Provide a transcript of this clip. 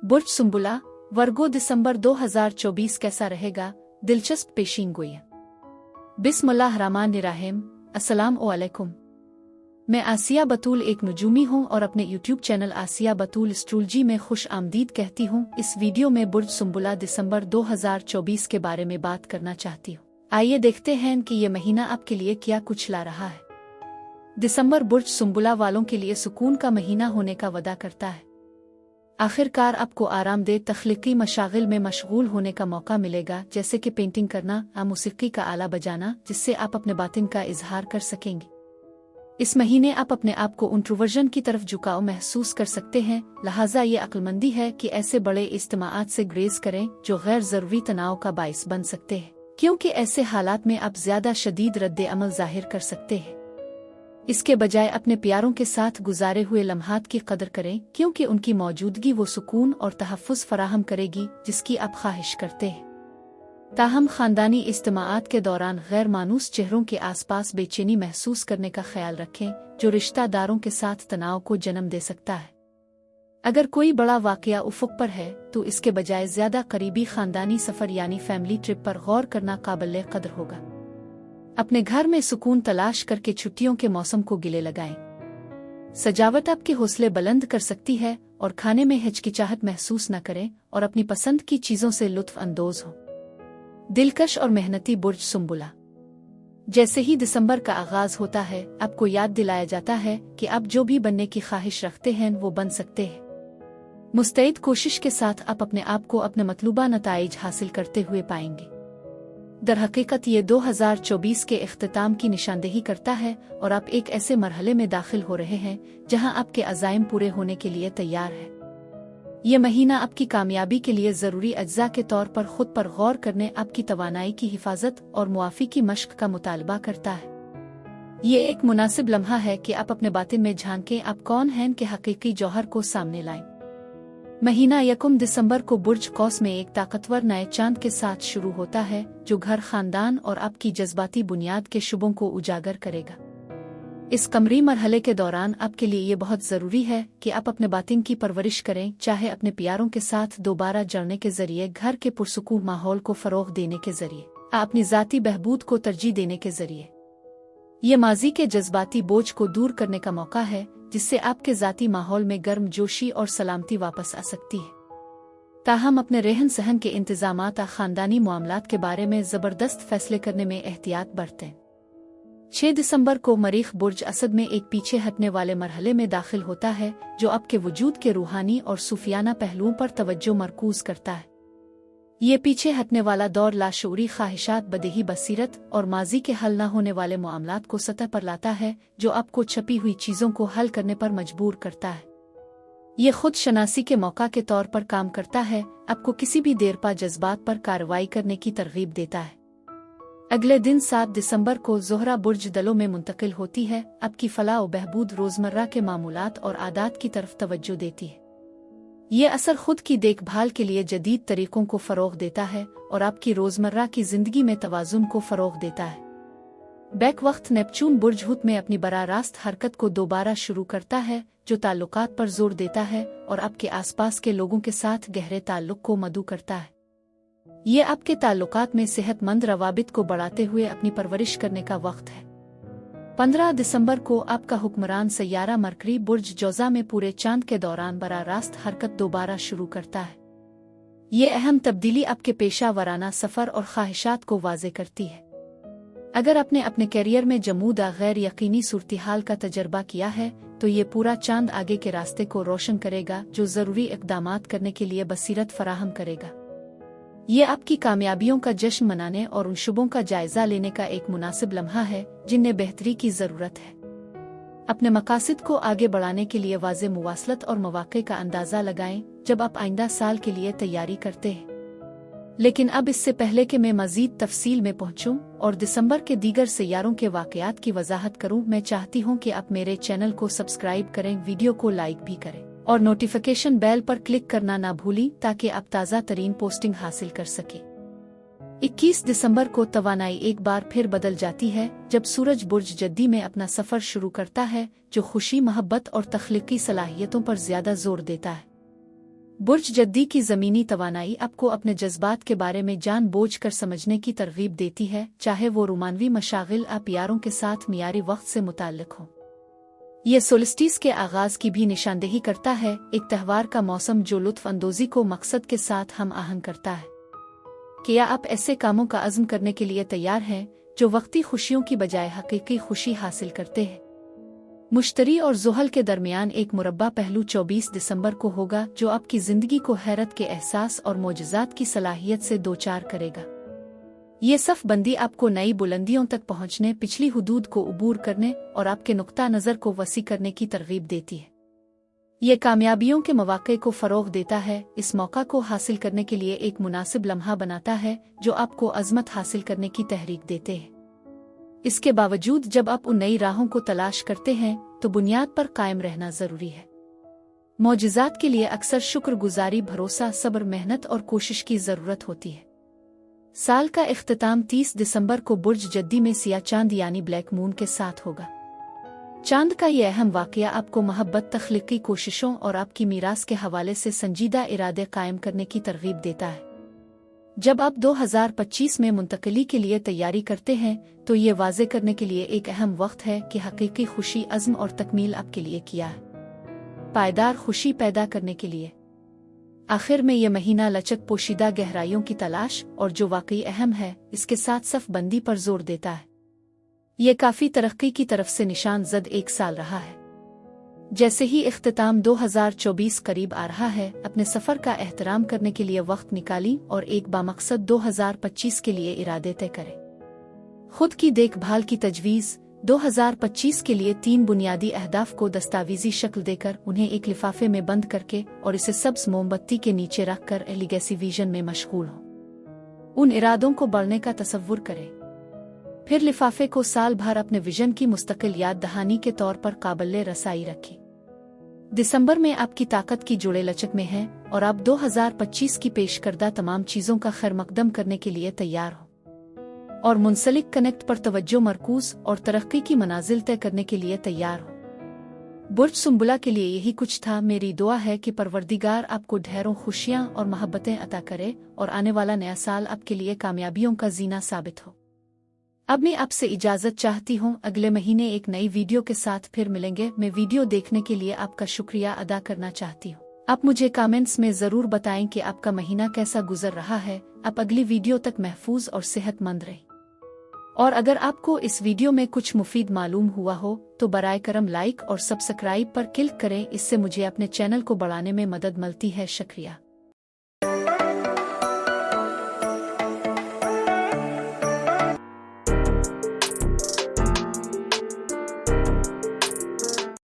बुर्ज सुंबुला वर्गो दिसंबर 2024 कैसा रहेगा? दिलचस्प पेशीनगोई। बिस्मिल्लाहिर्रहमानिर्रहीम। अस्सलाम वालेकुम। मैं आसिया बतूल एक नुजूमी हूँ और अपने यूट्यूब चैनल आसिया बतूल एस्ट्रोलॉजी में खुश आमदीद कहती हूँ। इस वीडियो में बुर्ज सुंबुला दिसंबर 2024 के बारे में बात करना चाहती हूँ। आइए देखते हैं कि ये महीना आपके लिए क्या कुछ ला रहा है। दिसंबर बुर्ज सुंबुला वालों के लिए सुकून का महीना होने का वादा करता है। आखिरकार आपको आरामदेह तख्लीकी मशागिल में मशगूल होने का मौका मिलेगा, जैसे कि पेंटिंग करना या मौसीकी का आला बजाना, जिससे आप अपने बातिन का इजहार कर सकेंगे। इस महीने आप अपने आप को इंट्रोवर्जन की तरफ झुकाव महसूस कर सकते हैं, लिहाजा ये अक्लमंदी है कि ऐसे बड़े इज्तिमाआत से ग्रेज करें जो गैर जरूरी तनाव का बाइस बन सकते हैं, क्योंकि ऐसे हालात में आप ज्यादा शदीद रद्द अमल जाहिर कर सकते हैं। इसके बजाय अपने प्यारों के साथ गुजारे हुए लम्हात की कदर करें, क्योंकि उनकी मौजूदगी वो सुकून और तहफ़्फ़ुज़ फराहम करेगी जिसकी आप ख्वाहिश करते हैं। ताहम खानदानी इज्तिमाआत के दौरान गैर मानूस चेहरों के आसपास बेचैनी महसूस करने का ख्याल रखें, जो रिश्तेदारों के साथ तनाव को जन्म दे सकता है। अगर कोई बड़ा वाक़या उफ़ुक़ पर है तो इसके बजाय ज़्यादा करीबी खानदानी सफ़र यानी फैमिली ट्रिप पर गौर करना काबिल कदर होगा। अपने घर में सुकून तलाश करके छुट्टियों के मौसम को गिले लगाएं। सजावट आपके हौसले बुलंद कर सकती है और खाने में हिचकिचाहट महसूस न करें और अपनी पसंद की चीजों से लुत्फ अंदोज हो। दिलकश और मेहनती बुर्ज सुंबुला। जैसे ही दिसंबर का आगाज होता है, आपको याद दिलाया जाता है कि आप जो भी बनने की ख्वाहिश रखते हैं वो बन सकते हैं। मुस्तैद कोशिश के साथ आप अपने आप को अपने मतलूबा नताइज हासिल करते हुए पाएंगे। दरहकीकत ये 2024 के इख्तिताम की निशानदेही करता है और आप एक ऐसे मरहले में दाखिल हो रहे हैं जहां आपके अज़ाइम पूरे होने के लिए तैयार है। ये महीना आपकी कामयाबी के लिए ज़रूरी अज्जा के तौर पर खुद पर गौर करने, आपकी तवानाई की हिफाजत और मुआफ़ी की मश्क का मुतालबा करता है। ये एक मुनासिब लम्हा है कि आप अपने बातिन में झांकें, आप कौन हैं के हकीकी जौहर को सामने लाएं। महीना 1 दिसंबर को बुर्ज कौस में एक ताकतवर नए चांद के साथ शुरू होता है, जो घर, खानदान और आपकी जज्बाती बुनियाद के शुबों को उजागर करेगा। इस कमरी मरहले के दौरान आपके लिए ये बहुत ज़रूरी है कि आप अपने बातिन की परवरिश करें, चाहे अपने प्यारों के साथ दोबारा जुड़ने के जरिए, घर के पुरसुकून माहौल को फ़रोग़ देने के जरिए, अपनी ज़ाती बहबूद को तरजीह देने के जरिए। ये माजी के जज्बाती बोझ को दूर करने का मौका है, जिससे आपके ज़ाती माहौल में गर्म जोशी और सलामती वापस आ सकती है। ताहम अपने रहन सहन के इंतजामात और ख़ानदानी मामलात के बारे में ज़बरदस्त फैसले करने में एहतियात बरतें। 6 दिसंबर को मरीख़ बुर्ज असद में एक पीछे हटने वाले मरहले में दाखिल होता है, जो आपके वजूद के रूहानी और सूफियाना पहलुओं पर तवज्जो मरकूज़ करता है। ये पीछे हटने वाला दौर लाशऊरी ख्वाहिशात, बदेही बसीरत और माजी के हल न होने वाले मामलात को सतह पर लाता है, जो आपको छपी हुई चीज़ों को हल करने पर मजबूर करता है। ये खुद शनासी के मौका के तौर पर काम करता है, आपको किसी भी देरपा जज्बात पर कार्रवाई करने की तरगीब देता है। अगले दिन 7 दिसंबर को ज़ोहरा बुर्ज दलों में मुंतकिल होती है, आपकी फलाह व बहबूद रोज़मर्रा के मामूलात और आदात की तरफ तवज्जो देती है। ये असर खुद की देखभाल के लिए जदीद तरीकों को फ़रोग़ देता है और आपकी रोज़मर्रा की ज़िंदगी में तवाज़ुन को फ़रोग़ देता है। बैक वक्त नेपचून बुर्ज हुत में अपनी बराह रास्त हरकत को दोबारा शुरू करता है, जो ताल्लुकात पर जोर देता है और आपके आसपास के लोगों के साथ गहरे ताल्लुक को मदऊ करता है। ये आपके ताल्लुकात में सेहतमंद रवाबित को बढ़ाते हुए अपनी परवरिश करने का वक्त है। 15 दिसंबर को आपका हुक्मरान सैयारा मरकरी बुर्ज जौज़ा में पूरे चांद के दौरान बराह रास्त हरकत दोबारा शुरू करता है। ये अहम तब्दीली आपके पेशा वराना सफ़र और ख्वाहिशात को वाज़े करती है। अगर आपने अपने कैरियर में जमूदा गैर यकीनी सूरत-ए-हाल का तजर्बा किया है, तो ये पूरा चांद आगे के रास्ते को रोशन करेगा, जो ज़रूरी इक़दामात करने के लिए बसीरत फराहम करेगा। ये आपकी कामयाबियों का जश्न मनाने और उन शुबों का जायजा लेने का एक मुनासिब लम्हा है जिन्हें बेहतरी की ज़रूरत है। अपने मकासद को आगे बढ़ाने के लिए वाज़े मुवासलत और मौक़े का अंदाज़ा लगाएं जब आप आइंदा साल के लिए तैयारी करते हैं। लेकिन अब इससे पहले कि मैं मज़ीद तफसील में पहुँचूँ और दिसंबर के दीगर सैयारों के वाक़यात की वजाहत करूँ, मैं चाहती हूँ कि आप मेरे चैनल को सब्सक्राइब करें, वीडियो को लाइक भी करें और नोटिफिकेशन बेल पर क्लिक करना ना भूलें, ताकि आप ताज़ा तरीन पोस्टिंग हासिल कर सकें। 21 दिसंबर को तवानाई एक बार फिर बदल जाती है, जब सूरज बुर्ज जद्दी में अपना सफ़र शुरू करता है, जो खुशी, मोहब्बत और तख्लीकी सलाहियतों पर ज़्यादा जोर देता है। बुर्ज जद्दी की ज़मीनी तवानाई आपको अपने जज्बात के बारे में जानबूझ कर समझने की तरगीब देती है, चाहे वो रोमानवी मशागिल आप यारों के साथ मियारी वक्त से मुताल्लिक हो। ये सोलिस्टिस के आगाज़ की भी निशानदेही करता है, एक त्यौहार का मौसम जो लुत्फ़ अंदोज़ी को मकसद के साथ हम आहंग करता है। क्या आप ऐसे कामों का अज़्म करने के लिए तैयार हैं जो वक्ती खुशियों की बजाय हकीकी खुशी हासिल करते हैं? मुश्तरी और ज़ुहल के दरमियान एक मुरब्बा पहलू 24 दिसंबर को होगा जो आपकी ज़िंदगी को हैरत के एहसास और मोजज़ात की सलाहियत से दोचार करेगा। ये सफ़ बंदी आपको नई बुलंदियों तक पहुँचने, पिछली हुदूद को उबूर करने और आपके नुक्ता नज़र को वसी करने की तरगीब देती है। ये कामयाबियों के मौक़े को फ़रोग़ देता है, इस मौका को हासिल करने के लिए एक मुनासिब लम्हा बनाता है जो आपको अज़मत हासिल करने की तहरीक देते हैं। इसके बावजूद जब आप उन नई राहों को तलाश करते हैं तो बुनियाद पर कायम रहना ज़रूरी है। मौजिज़ात के लिए अक्सर शुक्रगुजारी, भरोसा, सब्र, मेहनत और कोशिश की ज़रूरत होती है। साल का इख्तिताम 30 दिसंबर को बुर्ज जद्दी में सिया चांद यानी ब्लैक मून के साथ होगा। चांद का ये अहम वाक़या आपको मोहब्बत, तख्लीकी कोशिशों और आपकी मीरास के हवाले से संजीदा इरादे कायम करने की तरगीब देता है। जब आप 2025 में मुंतकली के लिए तैयारी करते हैं तो ये वाज़े करने के लिए एक अहम वक्त है कि हकीकी खुशी, अज़्म और तकमील आपके लिए किया है। पायदार खुशी पैदा करने के लिए आखिर में यह महीना लचक, पोशीदा गहराइयों की तलाश और जो वाकई अहम है इसके साथ सफ़ बंदी पर जोर देता है। ये काफ़ी तरक्की की तरफ से निशान ज़द एक साल रहा है। जैसे ही इख्तिताम 2024 करीब आ रहा है, अपने सफ़र का एहतराम करने के लिए वक्त निकाली और एक बामकसद 2025 के लिए इरादे तय करें। खुद की देखभाल की तजवीज़ 2025 के लिए 3 बुनियादी अहदाफ को दस्तावेजी शक्ल देकर उन्हें एक लिफाफे में बंद करके और इसे सब्ज़ मोमबत्ती के नीचे रखकर लीगेसी विजन में मशगूल हो। उन इरादों को बढ़ने का तसव्वुर करें, फिर लिफाफे को साल भर अपने विजन की मुस्तकिल याद दहानी के तौर पर काबिल रसाई रखें। दिसंबर में आपकी ताकत की जुड़े लचक में है और आप 2025 की पेश करदा तमाम चीज़ों का खैर मकदम करने के लिए तैयार हो और मुंसलिक कनेक्ट पर तवज्जो मरकूज और तरक्की की मनाजिल तय करने के लिए तैयार हो। बुर्ज सुंबुला के लिए यही कुछ था। मेरी दुआ है कि परवरदिगार आपको ढेरों खुशियाँ और मोहब्बतें अता करे और आने वाला नया साल आपके लिए कामयाबियों का जीना साबित हो। अब मैं आपसे इजाज़त चाहती हूँ। अगले महीने एक नई वीडियो के साथ फिर मिलेंगे। मैं वीडियो देखने के लिए आपका शुक्रिया अदा करना चाहती हूँ। आप मुझे कमेंट्स में ज़रूर बताएं कि आपका महीना कैसा गुजर रहा है। आप अगली वीडियो तक महफूज और सेहतमंद रहें। और अगर आपको इस वीडियो में कुछ मुफीद मालूम हुआ हो तो बराए करम लाइक और सब्सक्राइब पर क्लिक करें। इससे मुझे अपने चैनल को बढ़ाने में मदद मिलती है। शुक्रिया।